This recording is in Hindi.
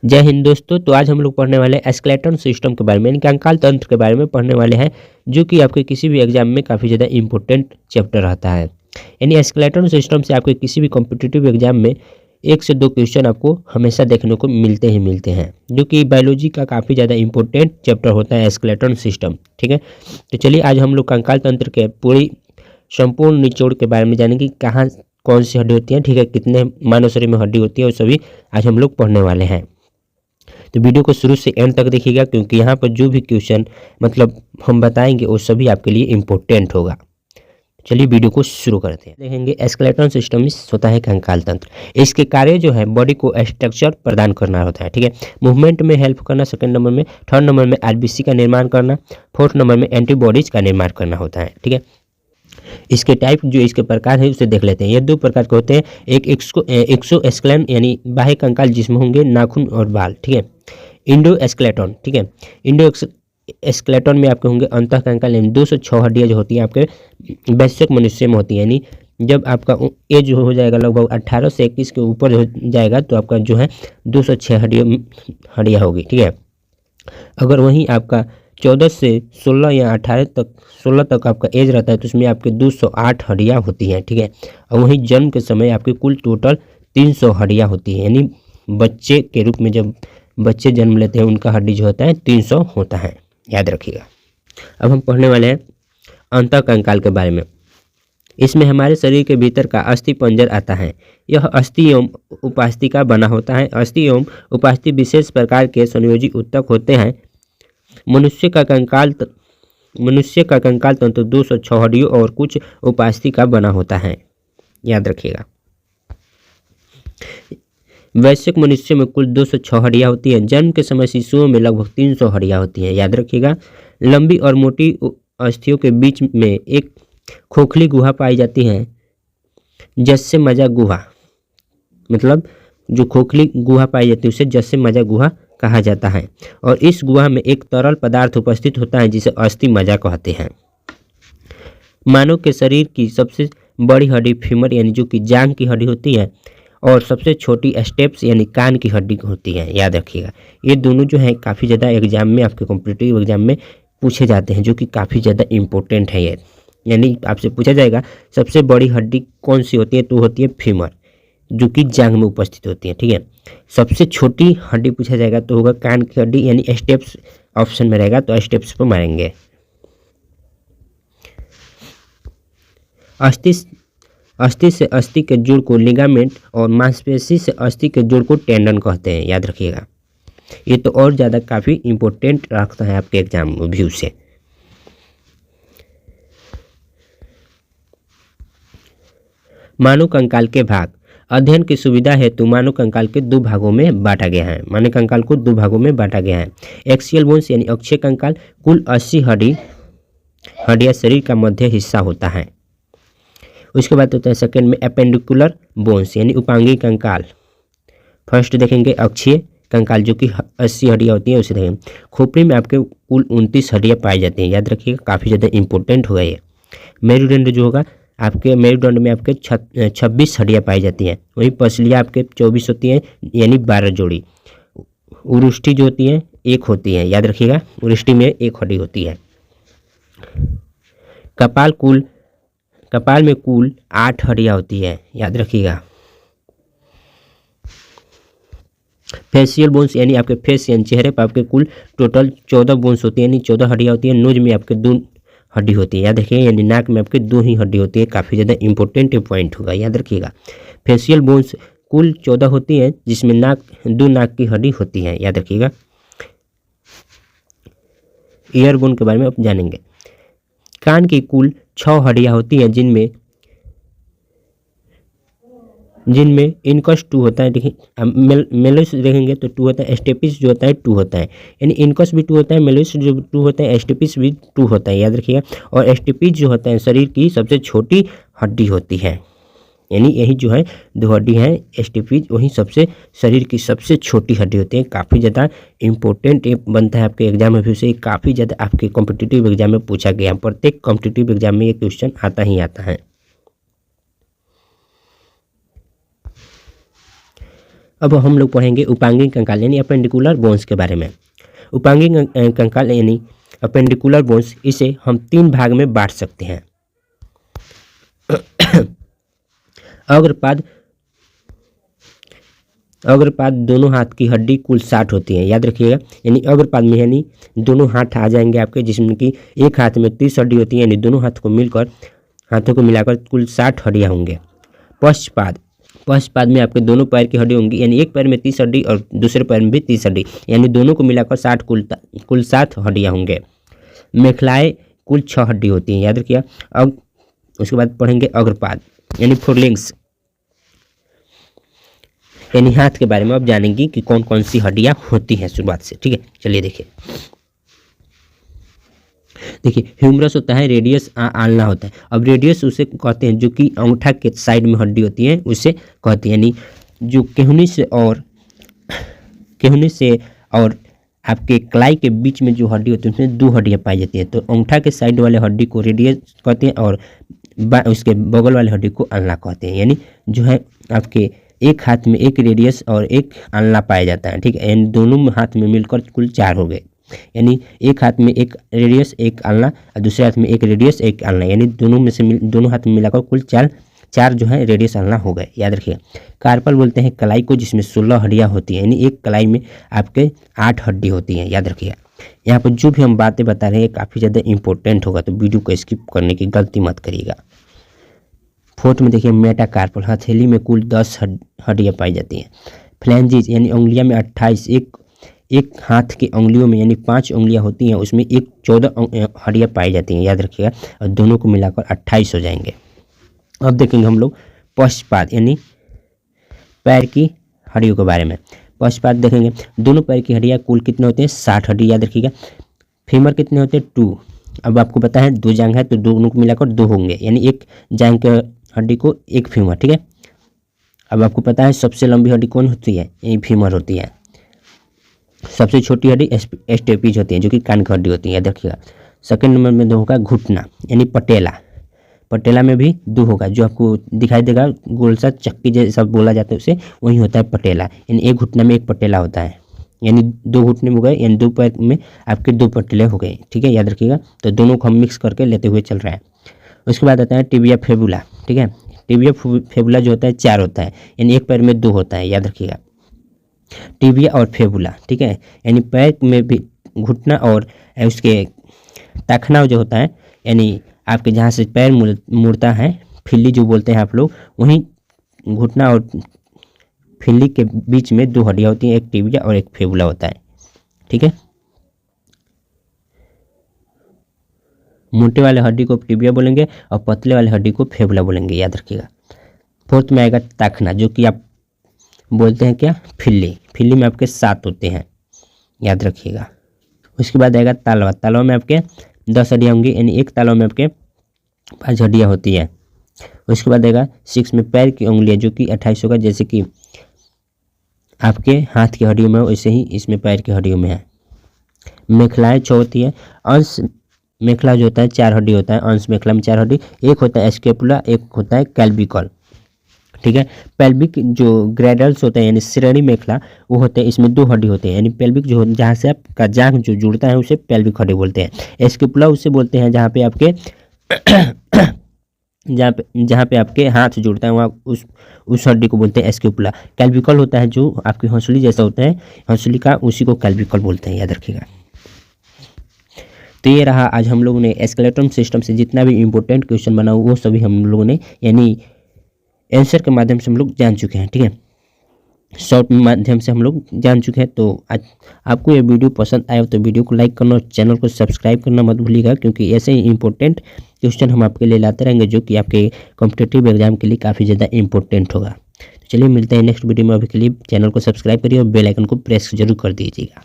जय हिंद दोस्तों। तो आज हम लोग पढ़ने वाले हैं स्केलेटन सिस्टम के बारे में, यानी कि कंकाल तंत्र के बारे में पढ़ने वाले हैं, जो कि आपके किसी भी एग्जाम में काफ़ी ज़्यादा इंपॉर्टेंट चैप्टर रहता है। यानी स्केलेटन सिस्टम से आपके किसी भी कॉम्पिटिटिव एग्जाम में 1 से 2 क्वेश्चन आपको हमेशा देखने को मिलते ही मिलते हैं, जो कि बायोलॉजी का काफ़ी ज़्यादा इंपॉर्टेंट चैप्टर होता है स्केलेटन सिस्टम। ठीक है, तो चलिए आज हम लोग कंकाल तंत्र के पूरी संपूर्ण निचोड़ के बारे में जानेंगे कि कहाँ कौन सी हड्डी होती है, ठीक है, कितने मानव शरीर में हड्डी होती है, और सभी आज हम लोग पढ़ने वाले हैं। तो वीडियो को शुरू से एंड तक देखिएगा, क्योंकि यहाँ पर जो भी क्वेश्चन मतलब हम बताएंगे वो सभी आपके लिए इम्पोर्टेंट होगा। चलिए वीडियो को शुरू करते हैं। देखेंगे स्केलेटन सिस्टम होता है कंकाल तंत्र। इसके कार्य जो है बॉडी को स्ट्रक्चर प्रदान करना होता है, ठीक है, मूवमेंट में हेल्प करना सेकंड नंबर में, थर्ड नंबर में आरबीसी का निर्माण करना, फोर्थ नंबर में एंटीबॉडीज का निर्माण करना होता है। ठीक है, इसके टाइप जो इसके प्रकार है उसे देख लेते हैं। ये 2 प्रकार के होते हैं, एक एक्सोस्केलेटन यानी बाह्य कंकाल जिसमें होंगे नाखून और बाल, ठीक है, इंडोस्केलेटन, ठीक है, इंडो स्केलेटन में आपके होंगे अंतः कंकाल यानी 206 हड्डियाँ जो होती हैं आपके वयस्क मनुष्य में होती हैं। यानी जब आपका एज हो जाएगा लगभग 18 से 21 के ऊपर हो जाएगा तो आपका जो है 206 हड्डियाँ होगी। ठीक है, अगर वहीं आपका 14 से 16 या 18 तक 16 तक आपका एज रहता है तो उसमें आपके 208 हड्डियाँ होती हैं। ठीक है, और वहीं जन्म के समय आपके कुल टोटल 300 हड्डियाँ होती हैं। यानी बच्चे के रूप में जब बच्चे जन्म लेते हैं उनका हड्डी जो होता है 300 होता है, याद रखिएगा। अब हम पढ़ने वाले हैं अंतः कंकाल के बारे में। इसमें हमारे शरीर के भीतर का अस्थि पंजर आता है। यह अस्थि एवं उपास्थि का बना होता है। अस्थि एवं उपास्थि विशेष प्रकार के संयोजी ऊतक होते हैं। मनुष्य का कंकाल तंत्र 206 हड्डियों और कुछ उपास्थि का बना होता है, याद रखिएगा। वयस्क मनुष्य में कुल 206 हड्डियाँ होती हैं। जन्म के समय शिशुओं में लगभग 300 हड्डियाँ होती हैं, याद रखिएगा। लंबी और मोटी अस्थियों के बीच में एक खोखली गुहा पाई जाती है, जस्से मजा गुहा, मतलब जो खोखली गुहा पाई जाती है उसे जस्से मजा गुहा कहा जाता है। और इस गुहा में एक तरल पदार्थ उपस्थित होता है जिसे अस्थि मज्जा कहते हैं। मानव के शरीर की सबसे बड़ी हड्डी फीमर यानी जो कि जांघ की हड्डी होती है, और सबसे छोटी स्टेप्स यानी कान की हड्डी होती है, याद रखिएगा। ये दोनों जो है काफ़ी ज़्यादा एग्जाम में आपके कॉम्पिटिटिव एग्जाम में पूछे जाते हैं, जो कि काफ़ी ज़्यादा इंपॉर्टेंट है ये। यानी आपसे पूछा जाएगा सबसे बड़ी हड्डी कौन सी होती है, तो होती है फीमर, जो कि जांघ में उपस्थित होती है। ठीक है, सबसे छोटी हड्डी पूछा जाएगा तो होगा कान की हड्डी, यानी स्टेप्स ऑप्शन में रहेगा तो स्टेप्स पर मारेंगे। अस्थि से अस्थि के जोड़ को लिगामेंट और मांसपेशी से अस्थि के जोड़ को टेंडन कहते हैं, याद रखिएगा। ये तो और ज़्यादा काफ़ी इंपॉर्टेंट रखता है आपके एग्जाम व्यू से। मानव कंकाल के भाग। अध्ययन की सुविधा हेतु मानव कंकाल के 2 भागों में बांटा गया है। मानव कंकाल को 2 भागों में बांटा गया है। एक्सियल बोन्स यानी अक्षीय कंकाल, कुल 80 हड्डियाँ शरीर का मध्य हिस्सा होता है। उसके बाद होता है सेकंड में एपेंडिकुलर बोन्स यानी उपांगी कंकाल। फर्स्ट देखेंगे अक्षीय कंकाल जो कि 80 हड्डियाँ होती हैं, उसे देखेंगे। खोपड़ी में आपके कुल 29 हड्डियाँ पाई जाती हैं, याद रखिएगा, काफ़ी ज़्यादा इंपॉर्टेंट होगा ये। मेरुदंड जो होगा आपके मेरुदंड में आपके 26 हड्डियाँ पाई जाती हैं। वहीं पसलियाँ आपके 24 होती हैं, यानी 12 जोड़ी। उरुष्टि जो होती है 1 होती है, याद रखिएगा, उरुष्टि में 1 हड्डी होती है। कपाल में कुल 8 हड्डियाँ होती है, याद रखिएगा। फेशियल बोन्स यानी आपके फेस यानी चेहरे पर आपके कुल टोटल 14 बोन्स होती है, यानी 14 हड्डियाँ होती है। नोज में आपके 2 हड्डी होती है, याद रखिएगा, यानी नाक में आपके 2 ही हड्डी होती है। काफ़ी ज़्यादा इंपॉर्टेंट पॉइंट होगा, याद रखिएगा। फेशियल बोन्स कुल 14 होती हैं, जिसमें 2 नाक की हड्डी होती है, याद रखिएगा। ईयर बोन के बारे में आप जानेंगे। कान की कुल 6 हड्डियाँ होती हैं, जिनमें इनकस 2 होता है। देखिए मेलिस देखेंगे तो 2 होता है, स्टेपिस जो होता है 2 होता है, यानी इनकस भी 2 होता है, मेलिस जो 2 होता है, स्टेपिस भी 2 होता है, याद रखिएगा। और स्टेपिस जो होता है शरीर की सबसे छोटी हड्डी होती है, यानी यही जो है 2 हड्डी हैं स्टेपिस, वही सबसे शरीर की सबसे छोटी हड्डी होती है। काफ़ी ज़्यादा इंपॉर्टेंट बनता है आपके एग्जाम में, फिर से काफ़ी ज़्यादा आपके कॉम्पिटिटिव एग्जाम में पूछा गया। प्रत्येक कॉम्पिटिटिव एग्जाम में ये क्वेश्चन आता ही आता है। अब हम लोग पढ़ेंगे उपांगिक कंकाल यानी अपेंडिकुलर बोन्स के बारे में। उपांगिक कंकाल यानी अपेंडिकुलर बोन्स, इसे हम 3 भाग में बांट सकते हैं। अग्रपाद दोनों हाथ की हड्डी कुल 60 होती है, याद रखिएगा। यानी अग्रपाद में यानी दोनों हाथ आ जाएंगे आपके, जिसमें कि एक हाथ में 30 हड्डी होती है, यानी दोनों हाथों को मिलाकर कुल 60 हड्डियाँ होंगे। पश्चपाद में आपके दोनों पैर की हड्डी होंगी, यानी एक पैर में 30 हड्डी और दूसरे पैर में भी 30 हड्डी, यानी दोनों को मिलाकर 60 कुल 60 हड्डियाँ होंगे। मेखलाएँ कुल 6 हड्डी होती हैं, याद रखिएगा। अब उसके बाद पढ़ेंगे अग्रपाद यानी फोरलिंग्स, यानी हाथ के बारे में आप जानेंगे कि कौन कौन सी हड्डियाँ होती हैं शुरुआत से। ठीक है, चलिए देखिए ह्यूमरस होता है, रेडियस आल्ना होता है। अब रेडियस उसे कहते हैं जो कि अंगूठा के साइड में हड्डी होती है, उसे कहते हैं। यानी जो केहनी से और आपके कलाई के बीच में जो हड्डी होती है उसमें 2 हड्डियाँ पाई जाती हैं। तो अंगूठा के साइड वाले हड्डी को रेडियस कहते हैं और उसके बगल वाले हड्डी को आल्ना कहते हैं। यानी जो है आपके एक हाथ में एक रेडियस और एक आल्ना पाया जाता है। ठीक है, यानी दोनों हाथ में मिलकर कुल 4 हो गए। यानी एक हाथ में एक रेडियस एक आल्ना और दूसरे हाथ में एक रेडियस एक आल्ना, यानी दोनों हाथ में मिलाकर कुल 4 जो है रेडियस आल्ना हो गए, याद रखिएगा। कार्पल बोलते हैं कलाई को, जिसमें 16 हड्डियाँ होती हैं, यानी एक कलाई में आपके 8 हड्डी होती हैं, याद रखिएगा। यहाँ पर जो भी हम बातें बता रहे हैं काफ़ी ज़्यादा इंपॉर्टेंट होगा, तो वीडियो को स्किप करने की गलती मत करिएगा। 4th में देखिए मेटाकार्पल, हथेली में कुल 10 हड्डियाँ पाई जाती हैं। फ्लैंजिस यानी उंगलियां में 28, एक हाथ की उंगलियों में यानी 5 उंगलियां होती हैं, उसमें 14 हड्डियाँ पाई जाती हैं, याद रखिएगा। और दोनों को मिलाकर 28 हो जाएंगे। अब देखेंगे हम लोग पश्चपाद यानी पैर की हड्डियों के बारे में। पश्चपाद देखेंगे, दोनों पैर की हड्डियाँ कुल कितने होते हैं? 60 हड्डी, याद रखिएगा। फीमर कितने होते हैं? 2। अब आपको पता है 2 जांघ है तो दोनों को मिलाकर 2 होंगे, यानी एक जांघ के हड्डी को एक फीमर। ठीक है, अब आपको पता है सबसे लंबी हड्डी कौन होती है? यही फीमर होती है। सबसे छोटी हड्डी स्टेपीज होती है, जो कि कान की हड्डी होती है, याद रखिएगा। सेकंड नंबर में 2 होगा घुटना यानी पटेला में भी 2 होगा, जो आपको दिखाई देगा गोल सा चक्की जैसा बोला जाता है उसे, वही होता है पटेला। यानी एक घुटना में एक पटेला होता है, यानी 2 घुटने में हो गए, यानी 2 पैर में आपके 2 पटेले हो गए। ठीक है, याद रखिएगा। तो दोनों को हम मिक्स करके लेते हुए चल रहे हैं। उसके बाद आता है टिबिया फेबुला। ठीक है, टिबिया फेबुला जो होता है 4 होता है, यानी एक पैर में 2 होता है, याद रखिएगा। टिबिया और फेबुला, ठीक है, यानी पैर में भी घुटना और उसके टखना जो होता है, यानी आपके जहाँ से पैर मुड़ता है, फिल्ली जो बोलते हैं आप लोग, वहीं घुटना और फिल्ली के बीच में 2 हड्डियाँ होती हैं, एक टिबिया और एक फेबुला होता है। ठीक है, मोटे वाले हड्डी को टिबिया बोलेंगे और पतले वाले हड्डी को फेबुला बोलेंगे, याद रखिएगा। 4th में आएगा टखना, जो कि आप बोलते हैं क्या? फिल्ली में आपके 7 होते हैं, याद रखिएगा। उसके बाद आएगा तालवा में आपके 10 हड्डियाँ होंगी, यानी एक तालवा में आपके 5 हड्डियाँ होती हैं। उसके बाद आएगा 6 में पैर की उंगलियाँ, जो कि 28 होगा, जैसे कि आपके हाथ की हड्डियों में वैसे ही इसमें पैर की हड्डियों में है। मेखलाएँ 6 होती है। अंश मेखला जो होता है 4 हड्डी होता है, अंश मेखला में 4 हड्डी, एक होता है स्केपुला, एक होता है कैल्विकल। ठीक है, पेल्विक जो ग्रेडल्स होते हैं यानी श्रेणी मेखला, वो होते हैं, इसमें 2 हड्डी होते हैं, यानी पेल्विक जो जहाँ से आपका जांघ जो जुड़ता है उसे पेल्विक हड्डी बोलते हैं। स्केपुला उसे बोलते हैं जहाँ पे आपके जहाँ पे आपके हाथ जुड़ता है, वहाँ उस हड्डी को बोलते हैं स्केपुला। कैल्विकल होता है जो आपकी हंसुली जैसा होता है, हंसुली का, उसी को कैल्विकल बोलते हैं, याद रखिएगा। तो ये रहा आज हम लोगों ने स्केलेटन सिस्टम से जितना भी इम्पोर्टेंट क्वेश्चन बना वो सभी हम लोगों ने यानी आंसर के माध्यम से हम लोग जान चुके हैं। ठीक है, शॉर्ट माध्यम से हम लोग जान चुके हैं। तो आज आपको ये वीडियो पसंद आया तो वीडियो को लाइक करना और चैनल को सब्सक्राइब करना मत भूलिएगा, क्योंकि ऐसे ही इंपॉर्टेंट क्वेश्चन हम आपके लिए लाते रहेंगे, जो कि आपके कॉम्पिटिटिव एग्जाम के लिए काफ़ी ज़्यादा इंपॉर्टेंट होगा। तो चलिए मिलते हैं नेक्स्ट वीडियो में। अभी के लिए चैनल को सब्सक्राइब करिए और बेल आइकन को प्रेस जरूर कर दीजिएगा।